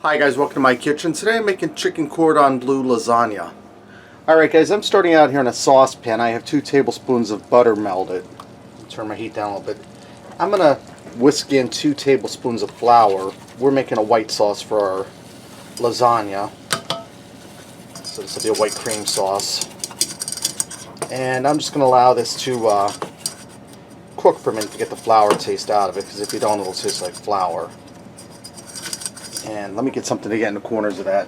Hi guys, welcome to my kitchen. Today I'm making chicken cordon bleu lasagna. Alright guys, I'm starting out here in a saucepan. I have 2 tablespoons of butter melted. Turn my heat down a little bit. I'm going to whisk in 2 tablespoons of flour. We're making a white sauce for our lasagna. So this will be a white cream sauce. And I'm just going to allow this to cook for a minute to get the flour taste out of it, because if you don't, it'll taste like flour. And let me get something to get in the corners of that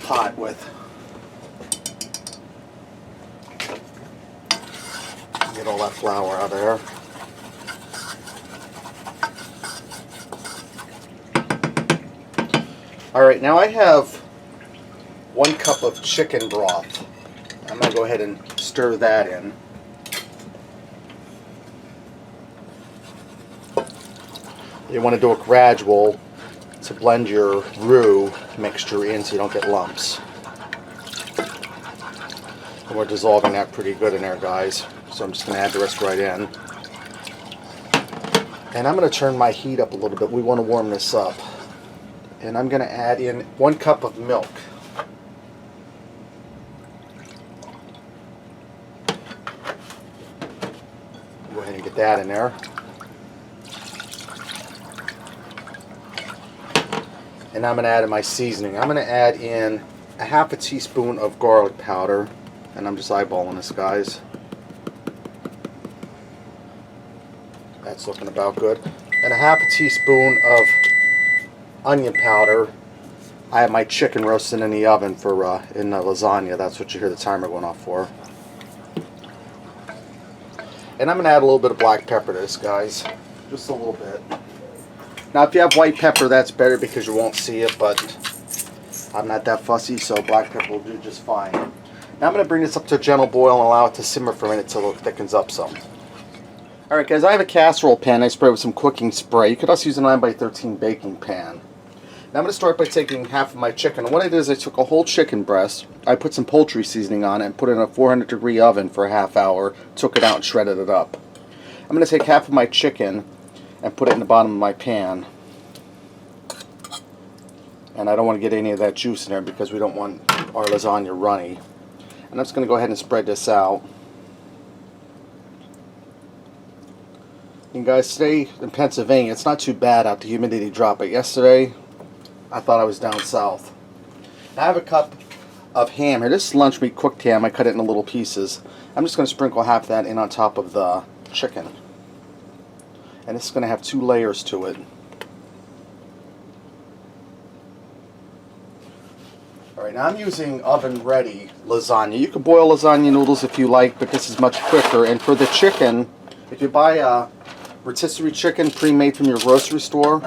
pot with. Get all that flour out of there. Alright, now I have 1 cup of chicken broth. I'm going to go ahead and stir that in. You want to do it gradual to blend your roux mixture in so you don't get lumps. And we're dissolving that pretty good in there, guys. So I'm just going to add the rest right in. And I'm going to turn my heat up a little bit. We want to warm this up. And I'm going to add in 1 cup of milk. Go ahead and get that in there. And I'm going to add in my seasoning. I'm going to add in a half a teaspoon of garlic powder. And I'm just eyeballing this, guys. That's looking about good. And a half a teaspoon of onion powder. I have my chicken roasting in the oven for in the lasagna. That's what you hear the timer going off for. And I'm going to add a little bit of black pepper to this, guys. Just a little bit. Now if you have white pepper, that's better because you won't see it, but I'm not that fussy, so black pepper will do just fine. Now I'm going to bring this up to a gentle boil and allow it to simmer for a minute until it thickens up some. Alright guys, I have a casserole pan I spray with some cooking spray. You could also use a 9x13 baking pan. Now I'm going to start by taking half of my chicken. And what I did is I took a whole chicken breast, I put some poultry seasoning on it, and put it in a 400-degree oven for a half hour, took it out and shredded it up. I'm going to take half of my chicken and put it in the bottom of my pan. And I don't want to get any of that juice in there because we don't want our lasagna runny. And I'm just going to go ahead and spread this out. And guys, today in Pennsylvania, it's not too bad out the humidity drop, but yesterday I thought I was down south. Now I have a cup of ham here. This is lunch meat cooked ham. I cut it into little pieces. I'm just going to sprinkle half that in on top of the chicken. And it's going to have 2 layers to it. Alright, now I'm using oven-ready lasagna. You can boil lasagna noodles if you like, but this is much quicker. And for the chicken, if you buy a rotisserie chicken pre-made from your grocery store,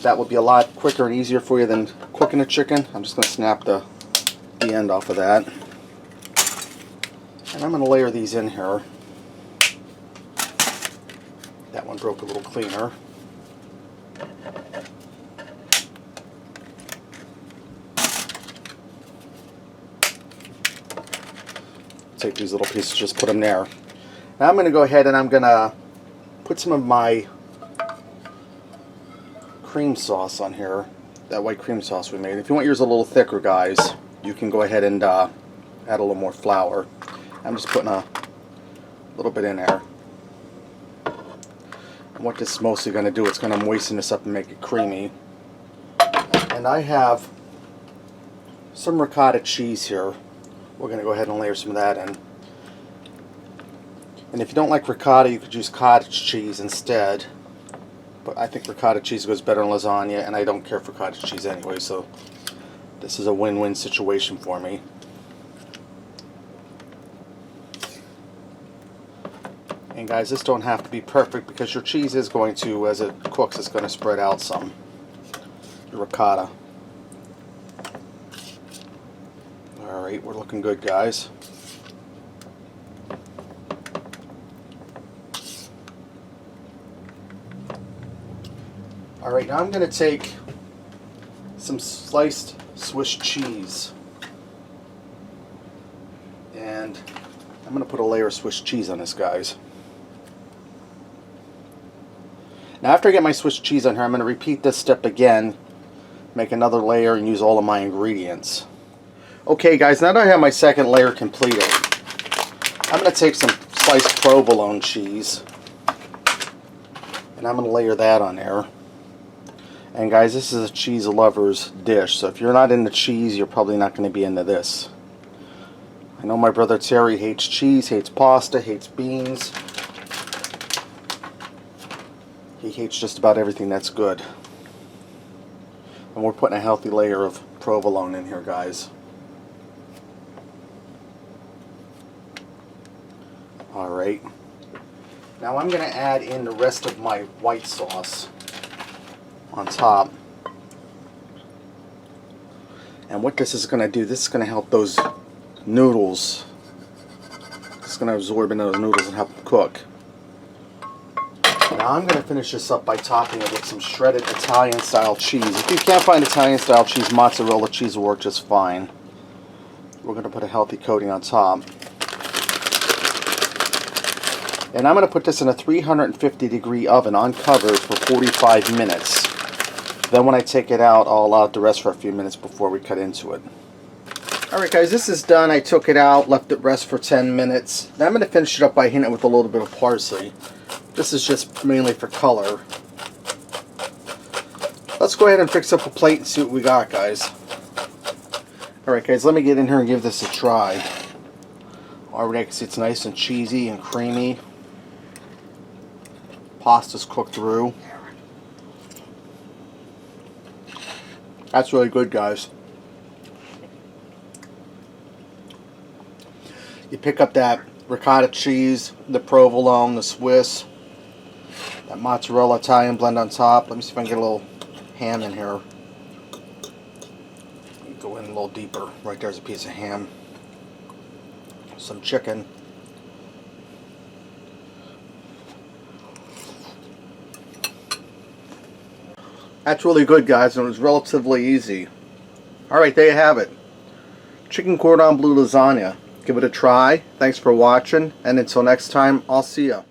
that would be a lot quicker and easier for you than cooking the chicken. I'm just going to snap the end off of that. And I'm going to layer these in here. That one broke a little cleaner. Take these little pieces, just put them there. Now I'm going to go ahead and I'm going to put some of my cream sauce on here. That white cream sauce we made. If you want yours a little thicker, guys, you can go ahead and add a little more flour. I'm just putting a little bit in there. And what this is mostly going to do, it's going to moisten this up and make it creamy. And I have some ricotta cheese here. We're going to go ahead and layer some of that in. And if you don't like ricotta, you could use cottage cheese instead. But I think ricotta cheese goes better in lasagna, and I don't care for cottage cheese anyway, so this is a win-win situation for me. And guys, this don't have to be perfect because your cheese is going to, as it cooks, it's going to spread out some. Your ricotta. Alright, we're looking good, guys. Alright, now I'm going to take some sliced Swiss cheese. And I'm going to put a layer of Swiss cheese on this, guys. Now after I get my Swiss cheese on here, I'm going to repeat this step again, make another layer, and use all of my ingredients. Okay guys, now that I have my second layer completed, I'm going to take some sliced provolone cheese, and I'm going to layer that on there. And guys, this is a cheese lover's dish, so if you're not into cheese, you're probably not going to be into this. I know my brother Terry hates cheese, hates pasta, hates beans. He hates just about everything that's good. And we're putting a healthy layer of provolone in here, guys. Alright. Now I'm going to add in the rest of my white sauce on top. And what this is going to do, this is going to help those noodles. It's going to absorb into those noodles and help them cook. Now I'm going to finish this up by topping it with some shredded Italian style cheese. If you can't find Italian style cheese, mozzarella cheese will work just fine. We're going to put a healthy coating on top. And I'm going to put this in a 350-degree oven uncovered for 45 minutes. Then when I take it out, I'll allow it to rest for a few minutes before we cut into it. Alright guys, this is done. I took it out, left it rest for 10 minutes. Now I'm going to finish it up by hitting it with a little bit of parsley. This is just mainly for color. Let's go ahead and fix up a plate and see what we got, guys. Alright guys, let me get in here and give this a try. Already I can see it's nice and cheesy and creamy. Pasta's cooked through. That's really good, guys. You pick up that ricotta cheese, the provolone, the Swiss, that mozzarella Italian blend on top. Let me see if I can get a little ham in here. Go in a little deeper. Right there's a piece of ham. Some chicken. That's really good, guys, and it was relatively easy. Alright, there you have it. Chicken cordon bleu lasagna. Give it a try. Thanks for watching, and until next time, I'll see ya.